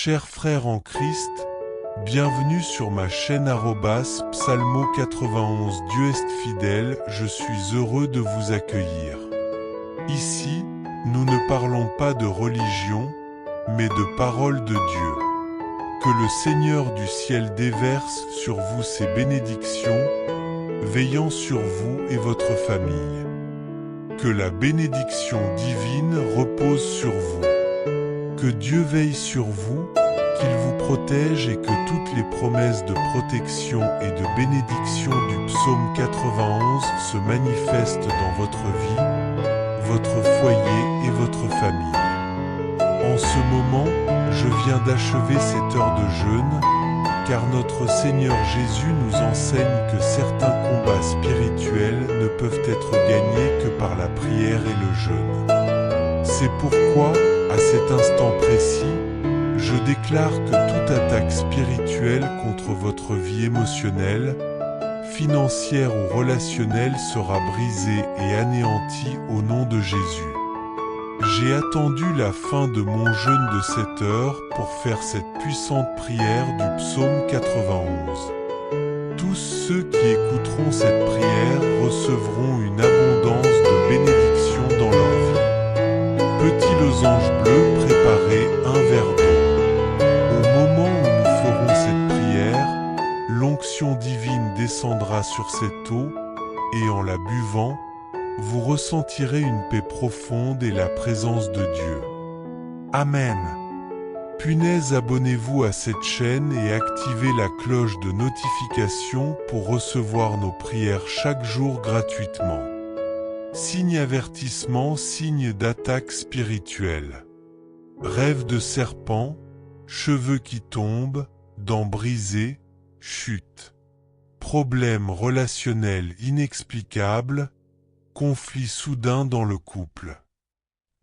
Chers frères en Christ, bienvenue sur ma chaîne @psalmo91. Dieu est fidèle, je suis heureux de vous accueillir. Ici, nous ne parlons pas de religion, mais de parole de Dieu. Que le Seigneur du ciel déverse sur vous ses bénédictions, veillant sur vous et votre famille. Que la bénédiction divine repose sur vous. Que Dieu veille sur vous, qu'il vous protège et que toutes les promesses de protection et de bénédiction du psaume 91 se manifestent dans votre vie, votre foyer et votre famille. En ce moment, je viens d'achever cette heure de jeûne, car notre Seigneur Jésus nous enseigne que certains combats spirituels ne peuvent être gagnés que par la prière et le jeûne. C'est pourquoi, à cet instant précis, je déclare que toute attaque spirituelle contre votre vie émotionnelle, financière ou relationnelle sera brisée et anéantie au nom de Jésus. J'ai attendu la fin de mon jeûne de 7 heures pour faire cette puissante prière du psaume 91. Tous ceux qui écouteront cette prière recevront une abondance de bénédictions dans leur vie. Petit losange bleu, préparez un verre d'eau. Au moment où nous ferons cette prière, l'onction divine descendra sur cette eau, et en la buvant, vous ressentirez une paix profonde et la présence de Dieu. Amen. Punaise, abonnez-vous à cette chaîne et activez la cloche de notification pour recevoir nos prières chaque jour gratuitement. Signe avertissement, signe d'attaque spirituelle. Rêve de serpent, cheveux qui tombent, dents brisées, chute. Problèmes relationnels inexplicables, conflits soudains dans le couple.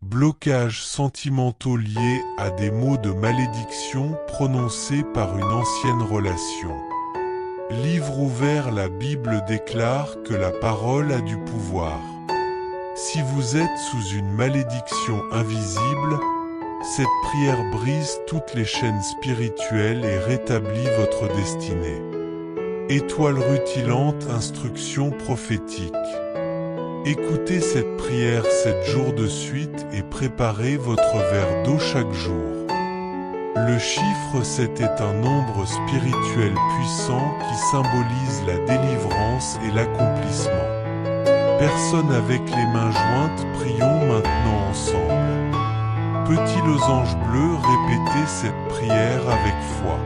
Blocages sentimentaux liés à des mots de malédiction prononcés par une ancienne relation. Livre ouvert, la Bible déclare que la parole a du pouvoir. Si vous êtes sous une malédiction invisible, cette prière brise toutes les chaînes spirituelles et rétablit votre destinée. Étoile rutilante, instruction prophétique. Écoutez cette prière 7 jours de suite et préparez votre verre d'eau chaque jour. Le chiffre 7 est un nombre spirituel puissant qui symbolise la délivrance et l'accomplissement. Personne avec les mains jointes, prions maintenant ensemble. Petit losange bleu, répétez cette prière avec foi.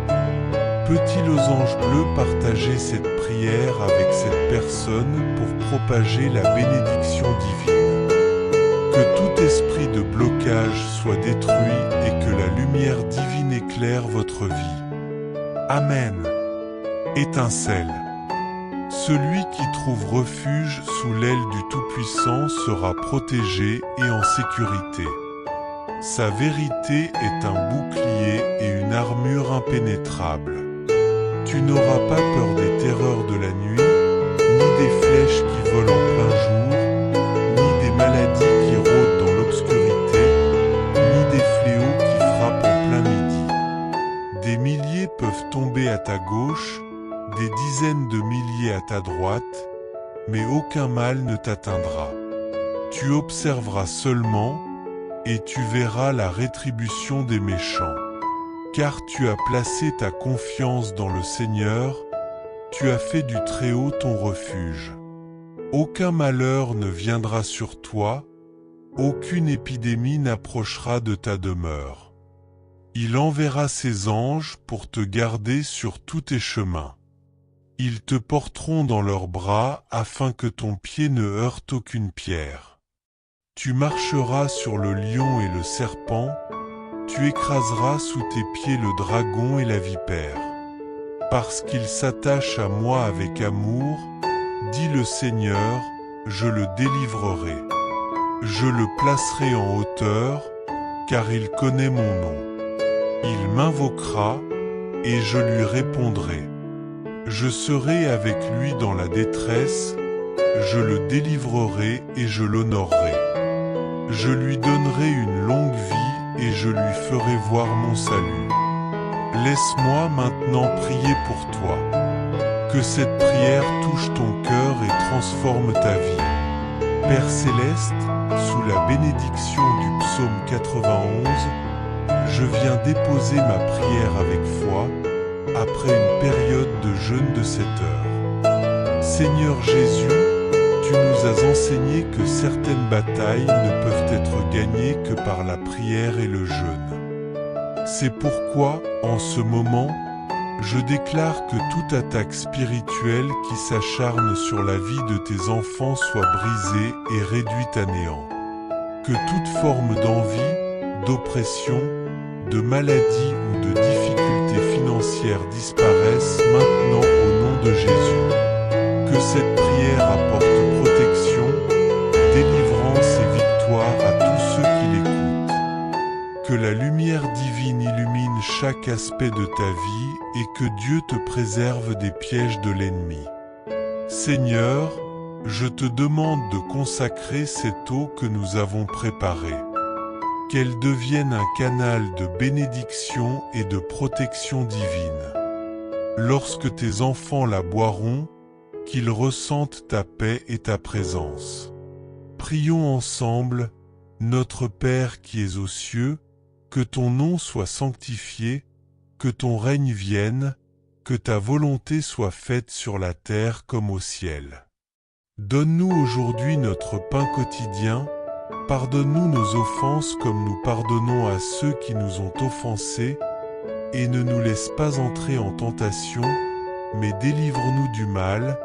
Petit losange bleu, partagez cette prière avec cette personne pour propager la bénédiction divine. Que tout esprit de blocage soit détruit et que la lumière divine éclaire votre vie. Amen. Étincelle. Celui qui trouve refuge sous l'aile du Tout-Puissant sera protégé et en sécurité. Sa vérité est un bouclier et une armure impénétrable. Tu n'auras pas peur des terreurs de la nuit, ni des flèches qui volent en plein jour, ni des maladies qui rôdent dans l'obscurité, ni des fléaux qui frappent en plein midi. Des milliers peuvent tomber à ta gauche, des dizaines de milliers à ta droite, mais aucun mal ne t'atteindra. Tu observeras seulement, et tu verras la rétribution des méchants. Car tu as placé ta confiance dans le Seigneur, tu as fait du Très-Haut ton refuge. Aucun malheur ne viendra sur toi, aucune épidémie n'approchera de ta demeure. Il enverra ses anges pour te garder sur tous tes chemins. Ils te porteront dans leurs bras afin que ton pied ne heurte aucune pierre. Tu marcheras sur le lion et le serpent, tu écraseras sous tes pieds le dragon et la vipère. Parce qu'il s'attache à moi avec amour, dit le Seigneur, je le délivrerai. Je le placerai en hauteur, car il connaît mon nom. Il m'invoquera, et je lui répondrai. Je serai avec lui dans la détresse, je le délivrerai et je l'honorerai. Je lui donnerai une longue vie et je lui ferai voir mon salut. Laisse-moi maintenant prier pour toi. Que cette prière touche ton cœur et transforme ta vie. Père céleste, sous la bénédiction du psaume 91, je viens déposer ma prière avec foi, après une période de jeûne de 7 heures. Seigneur Jésus, tu nous as enseigné que certaines batailles ne peuvent être gagnées que par la prière et le jeûne. C'est pourquoi, en ce moment, je déclare que toute attaque spirituelle qui s'acharne sur la vie de tes enfants soit brisée et réduite à néant. Que toute forme d'envie, d'oppression, de maladie ou de difficulté financière disparaisse maintenant au nom de Jésus. Que cette prière apporte protection, délivrance et victoire à tous ceux qui l'écoutent. Que la lumière divine illumine chaque aspect de ta vie et que Dieu te préserve des pièges de l'ennemi. Seigneur, je te demande de consacrer cette eau que nous avons préparée. Qu'elle devienne un canal de bénédiction et de protection divine. Lorsque tes enfants la boiront, qu'ils ressentent ta paix et ta présence. Prions ensemble, notre Père qui es aux cieux, que ton nom soit sanctifié, que ton règne vienne, que ta volonté soit faite sur la terre comme au ciel. Donne-nous aujourd'hui notre pain quotidien, pardonne-nous nos offenses comme nous pardonnons à ceux qui nous ont offensés, et ne nous laisse pas entrer en tentation, mais délivre-nous du mal,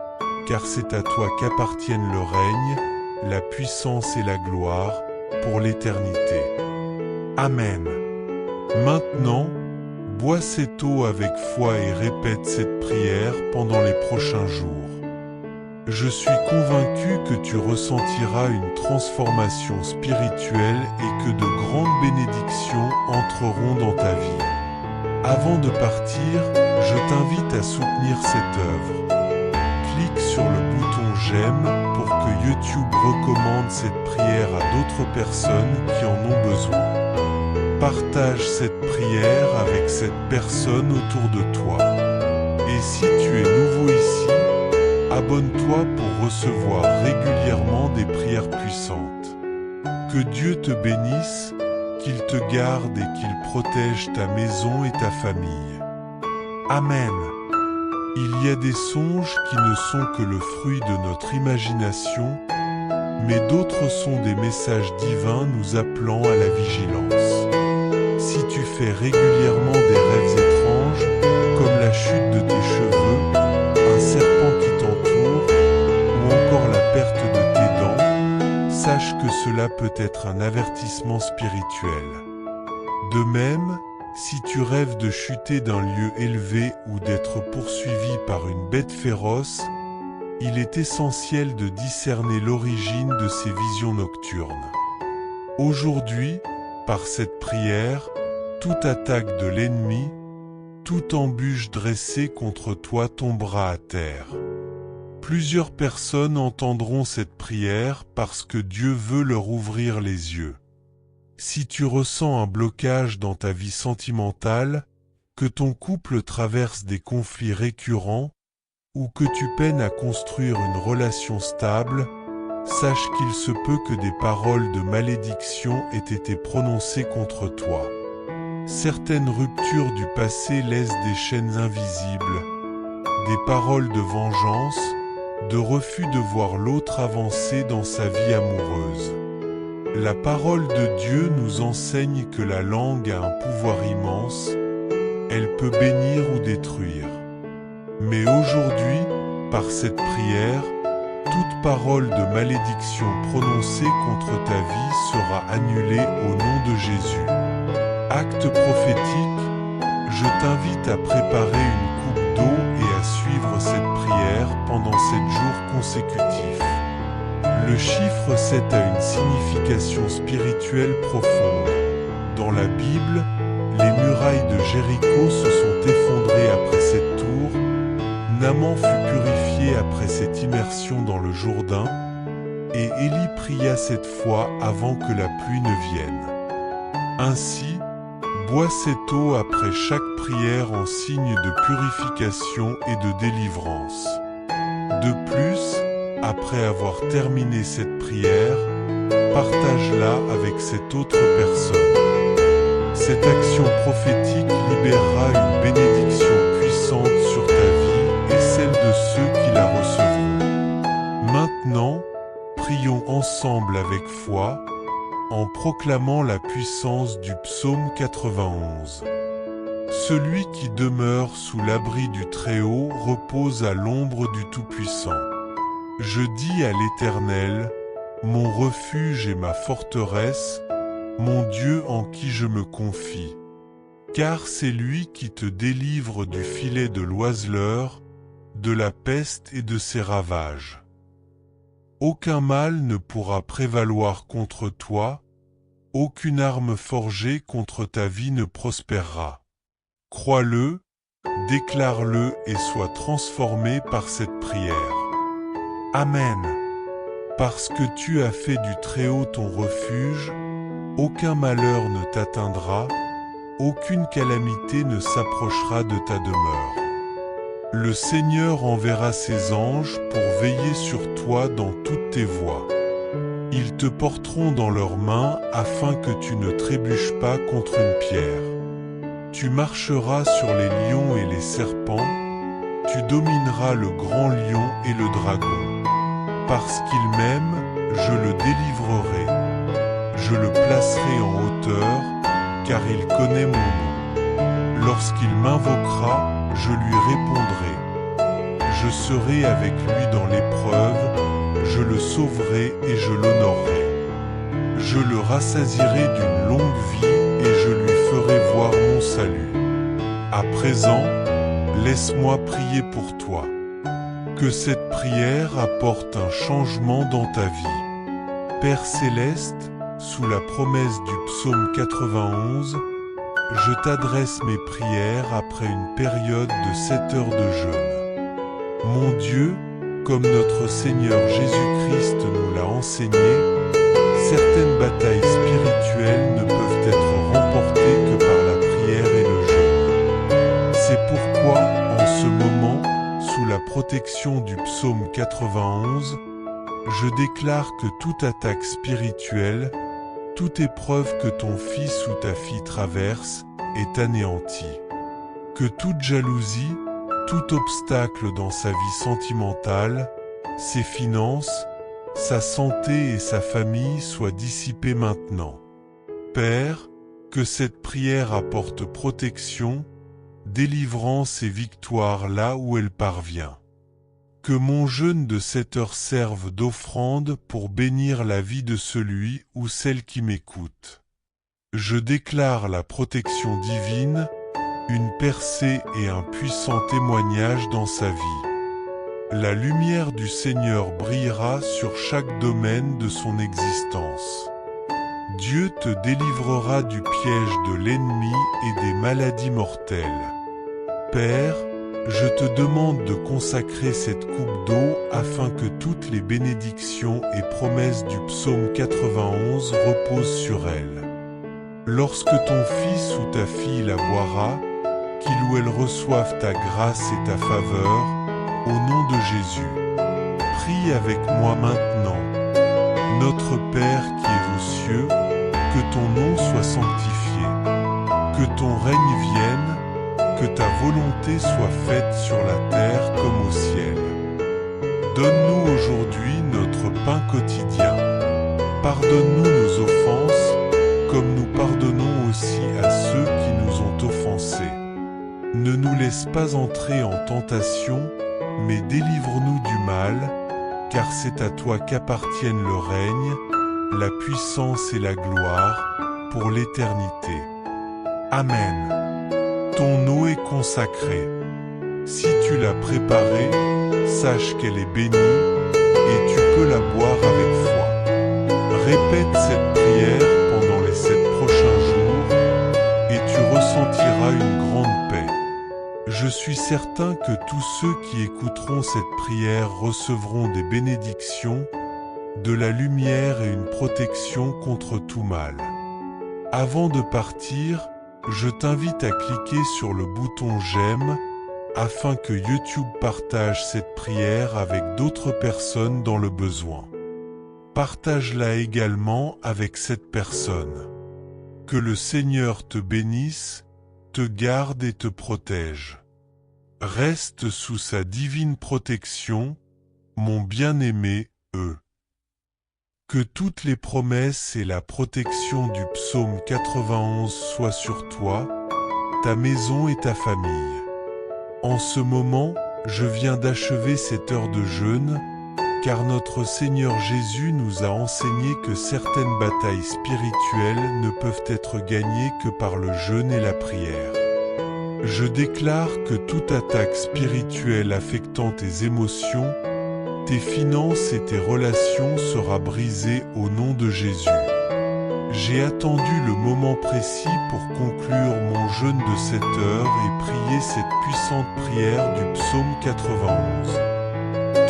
car c'est à toi qu'appartiennent le règne, la puissance et la gloire, pour l'éternité. Amen. Maintenant, bois cette eau avec foi et répète cette prière pendant les prochains jours. Je suis convaincu que tu ressentiras une transformation spirituelle et que de grandes bénédictions entreront dans ta vie. Avant de partir, je t'invite à soutenir cette œuvre. Clique sur le bouton j'aime pour que YouTube recommande cette prière à d'autres personnes qui en ont besoin. Partage cette prière avec cette personne autour de toi. Et si tu es nouveau ici, abonne-toi pour recevoir régulièrement des prières puissantes. Que Dieu te bénisse, qu'il te garde et qu'il protège ta maison et ta famille. Amen. Il y a des songes qui ne sont que le fruit de notre imagination, mais d'autres sont des messages divins nous appelant à la vigilance. Si tu fais régulièrement des rêves étranges, comme la chute de tes cheveux, un serpent qui t'entoure, ou encore la perte de tes dents, sache que cela peut être un avertissement spirituel. De même, si tu rêves de chuter d'un lieu élevé ou d'être poursuivi par une bête féroce, il est essentiel de discerner l'origine de ces visions nocturnes. Aujourd'hui, par cette prière, toute attaque de l'ennemi, toute embûche dressée contre toi tombera à terre. Plusieurs personnes entendront cette prière parce que Dieu veut leur ouvrir les yeux. Si tu ressens un blocage dans ta vie sentimentale, que ton couple traverse des conflits récurrents, ou que tu peines à construire une relation stable, sache qu'il se peut que des paroles de malédiction aient été prononcées contre toi. Certaines ruptures du passé laissent des chaînes invisibles, des paroles de vengeance, de refus de voir l'autre avancer dans sa vie amoureuse. La parole de Dieu nous enseigne que la langue a un pouvoir immense, elle peut bénir ou détruire. Mais aujourd'hui, par cette prière, toute parole de malédiction prononcée contre ta vie sera annulée au nom de Jésus. Acte prophétique, je t'invite à préparer une coupe d'eau et à suivre cette prière pendant 7 jours consécutifs. Le chiffre 7 a une signification spirituelle profonde. Dans la Bible, les murailles de Jéricho se sont effondrées après cette tour, Naaman fut purifié après cette immersion dans le Jourdain, et Élie pria cette fois avant que la pluie ne vienne. Ainsi, Bois cette eau après chaque prière en signe de purification et de délivrance. De plus, après avoir terminé cette prière, partage-la avec cette autre personne. Cette action prophétique libérera une bénédiction puissante sur ta vie et celle de ceux qui la recevront. Maintenant, prions ensemble avec foi, en proclamant la puissance du psaume 91. Celui qui demeure sous l'abri du Très-Haut repose à l'ombre du Tout-Puissant. Je dis à l'Éternel, mon refuge et ma forteresse, mon Dieu en qui je me confie. Car c'est lui qui te délivre du filet de l'oiseleur, de la peste et de ses ravages. Aucun mal ne pourra prévaloir contre toi, aucune arme forgée contre ta vie ne prospérera. Crois-le, déclare-le et sois transformé par cette prière. Amen. Parce que tu as fait du Très-Haut ton refuge, aucun malheur ne t'atteindra, aucune calamité ne s'approchera de ta demeure. Le Seigneur enverra ses anges pour veiller sur toi dans toutes tes voies. Ils te porteront dans leurs mains afin que tu ne trébuches pas contre une pierre. Tu marcheras sur les lions et les serpents, tu domineras le grand lion et le dragon. Parce qu'il m'aime, je le délivrerai. Je le placerai en hauteur, car il connaît mon nom. Lorsqu'il m'invoquera, je lui répondrai. Je serai avec lui dans l'épreuve, je le sauverai et je l'honorerai. Je le rassasierai d'une longue vie et je lui ferai voir mon salut. À présent, laisse-moi prier pour toi. Que cette prière apporte un changement dans ta vie. Père céleste, sous la promesse du psaume 91, je t'adresse mes prières après une période de 7 heures de jeûne. Mon Dieu, comme notre Seigneur Jésus-Christ nous l'a enseigné, certaines batailles spirituelles ne peuvent être remportées que par la prière et le jeûne. C'est pourquoi, en ce moment, sous la protection du psaume 91, je déclare que toute attaque spirituelle, toute épreuve que ton fils ou ta fille traverse est anéantie. Que toute jalousie, tout obstacle dans sa vie sentimentale, ses finances, sa santé et sa famille soient dissipés maintenant. Père, que cette prière apporte protection, délivrance et victoire là où elle parvient. Que mon jeûne de 7 heures serve d'offrande pour bénir la vie de celui ou celle qui m'écoute. Je déclare la protection divine, une percée et un puissant témoignage dans sa vie. La lumière du Seigneur brillera sur chaque domaine de son existence. Dieu te délivrera du piège de l'ennemi et des maladies mortelles. Père, je te demande de consacrer cette coupe d'eau afin que toutes les bénédictions et promesses du psaume 91 reposent sur elle. Lorsque ton fils ou ta fille la boira, qu'il ou elle reçoive ta grâce et ta faveur, au nom de Jésus. Prie avec moi maintenant. Notre Père qui es aux cieux, que ton nom soit sanctifié, que ton règne vienne, que ta volonté soit faite sur la terre comme au ciel. Donne-nous aujourd'hui notre pain quotidien. Pardonne-nous nos offenses, comme nous pardonnons aussi à ceux qui nous ont offensés. Ne nous laisse pas entrer en tentation, mais délivre-nous du mal, car c'est à toi qu'appartiennent le règne, la puissance et la gloire, pour l'éternité. Amen. Ton eau est consacrée. Si tu l'as préparée, sache qu'elle est bénie, et tu peux la boire avec foi. Répète cette prière pendant les 7 prochains jours, et tu ressentiras une grande paix. Je suis certain que tous ceux qui écouteront cette prière recevront des bénédictions, de la lumière et une protection contre tout mal. Avant de partir, je t'invite à cliquer sur le bouton j'aime afin que YouTube partage cette prière avec d'autres personnes dans le besoin. Partage-la également avec cette personne. Que le Seigneur te bénisse, te garde et te protège. Reste sous sa divine protection, mon bien-aimé, Que toutes les promesses et la protection du psaume 91 soient sur toi, ta maison et ta famille. En ce moment, je viens d'achever cette heure de jeûne, car notre Seigneur Jésus nous a enseigné que certaines batailles spirituelles ne peuvent être gagnées que par le jeûne et la prière. Je déclare que toute attaque spirituelle affectant tes émotions, tes finances et tes relations sera brisée au nom de Jésus. J'ai attendu le moment précis pour conclure mon jeûne de cette heure et prier cette puissante prière du psaume 91.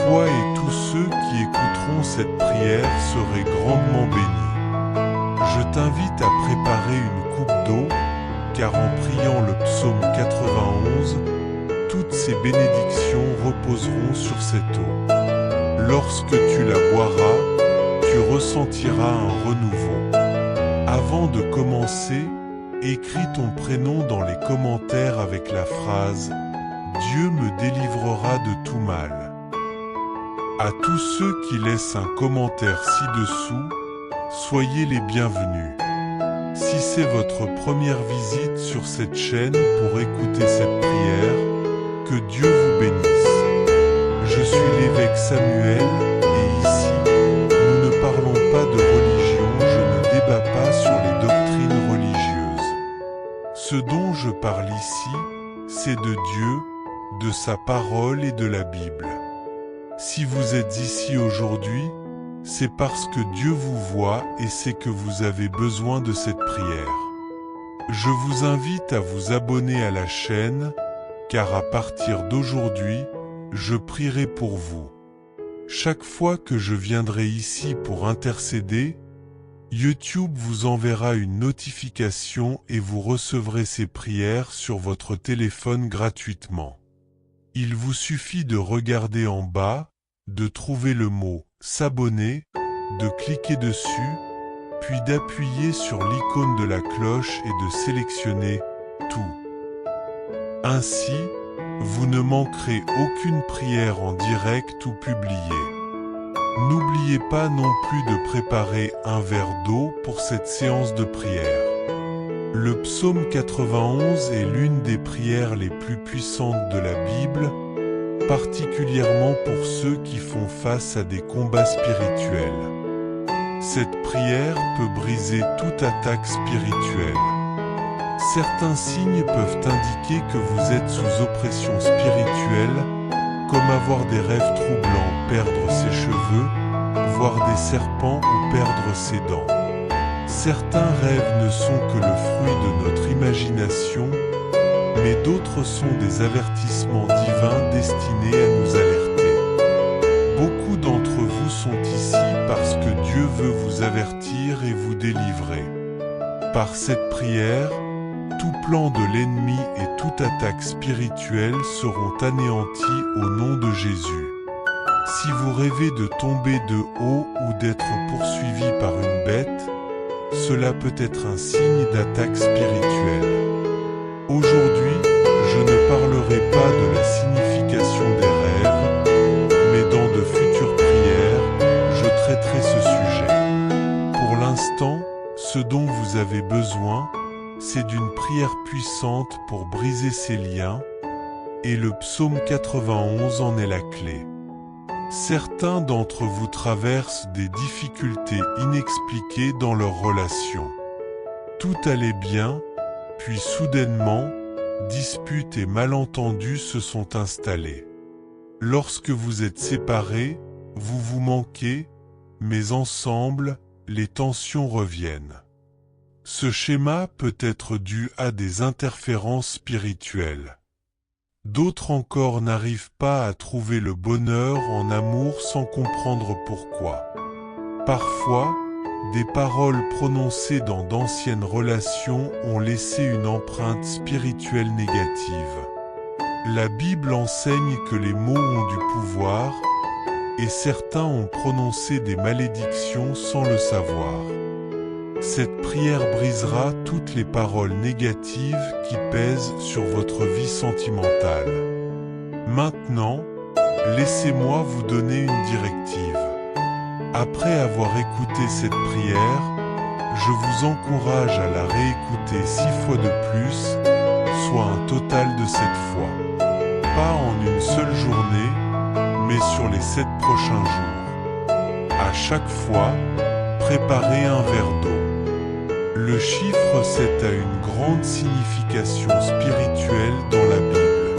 Toi et tous ceux qui écouteront cette prière serez grandement bénis. Je t'invite à préparer une coupe d'eau, car en priant le psaume 91, toutes ces bénédictions reposeront sur cette eau. Lorsque tu la boiras, tu ressentiras un renouveau. Avant de commencer, écris ton prénom dans les commentaires avec la phrase « Dieu me délivrera de tout mal ». À tous ceux qui laissent un commentaire ci-dessous, soyez les bienvenus. Si c'est votre première visite sur cette chaîne pour écouter cette prière, que Dieu vous bénisse. Je suis l'évêque Samuel, et ici, nous ne parlons pas de religion, je ne débat pas sur les doctrines religieuses. Ce dont je parle ici, c'est de Dieu, de sa parole et de la Bible. Si vous êtes ici aujourd'hui, c'est parce que Dieu vous voit et sait que vous avez besoin de cette prière. Je vous invite à vous abonner à la chaîne, car à partir d'aujourd'hui, je prierai pour vous. Chaque fois que je viendrai ici pour intercéder, YouTube vous enverra une notification et vous recevrez ces prières sur votre téléphone gratuitement. Il vous suffit de regarder en bas, de trouver le mot « S'abonner », de cliquer dessus, puis d'appuyer sur l'icône de la cloche et de sélectionner « Tout ». Ainsi, vous ne manquerez aucune prière en direct ou publiée. N'oubliez pas non plus de préparer un verre d'eau pour cette séance de prière. Le psaume 91 est l'une des prières les plus puissantes de la Bible, particulièrement pour ceux qui font face à des combats spirituels. Cette prière peut briser toute attaque spirituelle. Certains signes peuvent indiquer que vous êtes sous oppression spirituelle, comme avoir des rêves troublants, perdre ses cheveux, voir des serpents ou perdre ses dents. Certains rêves ne sont que le fruit de notre imagination, mais d'autres sont des avertissements divins destinés à nous alerter. Beaucoup d'entre vous sont ici parce que Dieu veut vous avertir et vous délivrer. Par cette prière, tout plan de l'ennemi et toute attaque spirituelle seront anéantis au nom de Jésus. Si vous rêvez de tomber de haut ou d'être poursuivi par une bête, cela peut être un signe d'attaque spirituelle. Aujourd'hui, je ne parlerai pas de la signification des rêves, mais dans de futures prières, je traiterai ce sujet. Pour l'instant, ce dont vous avez besoin, c'est d'une prière puissante pour briser ces liens, et le psaume 91 en est la clé. Certains d'entre vous traversent des difficultés inexpliquées dans leurs relations. Tout allait bien, puis soudainement, disputes et malentendus se sont installés. Lorsque vous êtes séparés, vous vous manquez, mais ensemble, les tensions reviennent. Ce schéma peut être dû à des interférences spirituelles. D'autres encore n'arrivent pas à trouver le bonheur en amour sans comprendre pourquoi. Parfois, des paroles prononcées dans d'anciennes relations ont laissé une empreinte spirituelle négative. La Bible enseigne que les mots ont du pouvoir, et certains ont prononcé des malédictions sans le savoir. Cette prière brisera toutes les paroles négatives qui pèsent sur votre vie sentimentale. Maintenant, laissez-moi vous donner une directive. Après avoir écouté cette prière, je vous encourage à la réécouter 6 fois de plus, soit un total de 7 fois. Pas en une seule journée, mais sur les 7 prochains jours. À chaque fois, préparez un verre d'eau. Le chiffre 7 a une grande signification spirituelle dans la Bible.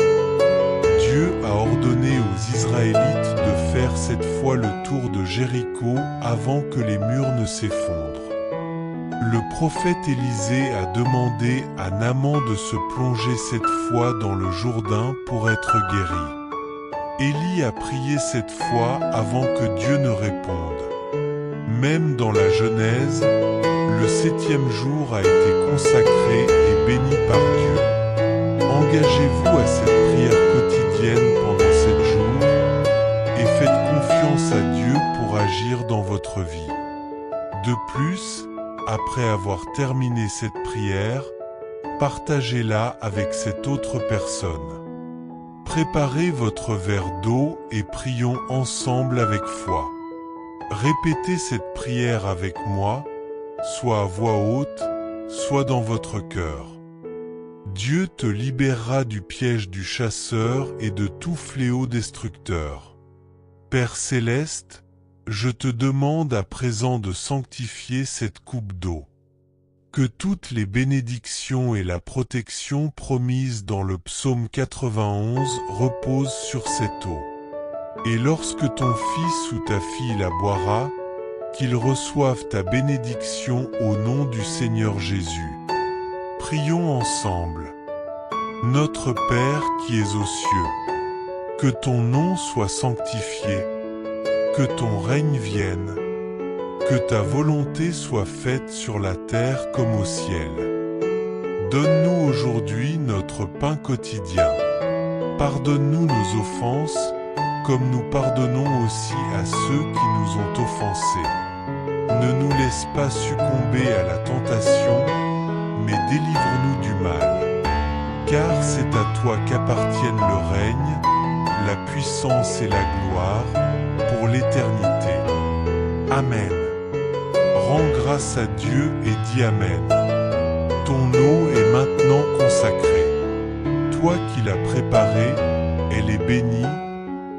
Dieu a ordonné aux Israélites de faire cette fois le tour de Jéricho avant que les murs ne s'effondrent. Le prophète Élisée a demandé à Naaman de se plonger 7 fois dans le Jourdain pour être guéri. Élie a prié 7 fois avant que Dieu ne réponde. Même dans la Genèse, le 7e jour a été consacré et béni par Dieu. Engagez-vous à cette prière quotidienne pendant 7 jours et faites confiance à Dieu pour agir dans votre vie. De plus, après avoir terminé cette prière, partagez-la avec cette autre personne. Préparez votre verre d'eau et prions ensemble avec foi. Répétez cette prière avec moi, soit à voix haute, soit dans votre cœur. Dieu te libérera du piège du chasseur et de tout fléau destructeur. Père céleste, je te demande à présent de sanctifier cette coupe d'eau. Que toutes les bénédictions et la protection promises dans le psaume 91 reposent sur cette eau. Et lorsque ton fils ou ta fille la boira, qu'il reçoive ta bénédiction au nom du Seigneur Jésus. Prions ensemble. Notre Père qui es aux cieux, que ton nom soit sanctifié, que ton règne vienne, que ta volonté soit faite sur la terre comme au ciel. Donne-nous aujourd'hui notre pain quotidien. Pardonne-nous nos offenses, comme nous pardonnons aussi à ceux qui nous ont offensés. Ne nous laisse pas succomber à la tentation, mais délivre-nous du mal. Car c'est à toi qu'appartiennent le règne, la puissance et la gloire, pour l'éternité. Amen. Rends grâce à Dieu et dis Amen. Ton eau est maintenant consacrée. Toi qui l'as préparée, elle est bénie,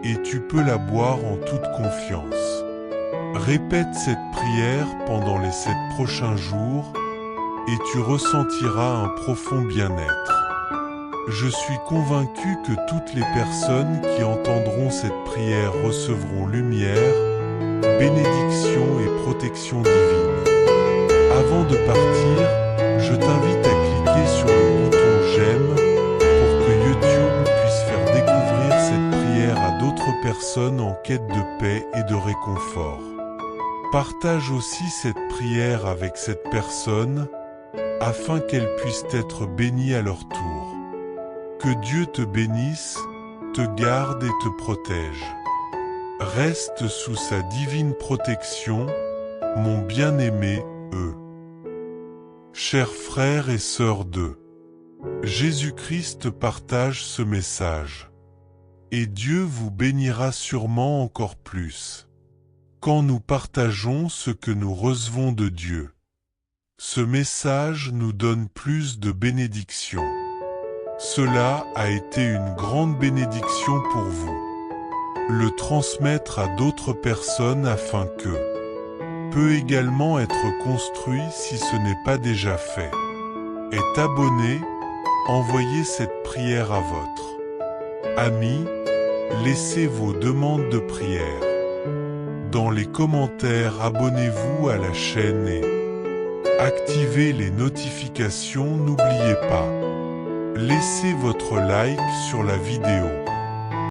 et tu peux la boire en toute confiance. Répète cette prière pendant les 7 prochains jours, et tu ressentiras un profond bien-être. Je suis convaincu que toutes les personnes qui entendront cette prière recevront lumière, bénédiction et protection divine. Avant de partir, je t'invite à cliquer sur le bouton j'aime pour que YouTube puisse faire découvrir cette prière à d'autres personnes en quête de paix et de réconfort. Partage aussi cette prière avec cette personne afin qu'elle puisse être bénie à leur tour. Que Dieu te bénisse, te garde et te protège. Reste sous sa divine protection, mon bien-aimé, Chers frères et sœurs de Jésus-Christ partage ce message. Et Dieu vous bénira sûrement encore plus. Quand nous partageons ce que nous recevons de Dieu. Ce message nous donne plus de bénédictions. Cela a été une grande bénédiction pour vous. Le transmettre à d'autres personnes afin que peut également être construit si ce n'est pas déjà fait. Est abonné, envoyez cette prière à votre ami, laissez vos demandes de prière. Dans les commentaires, abonnez-vous à la chaîne et activez les notifications, n'oubliez pas. Laissez votre like sur la vidéo.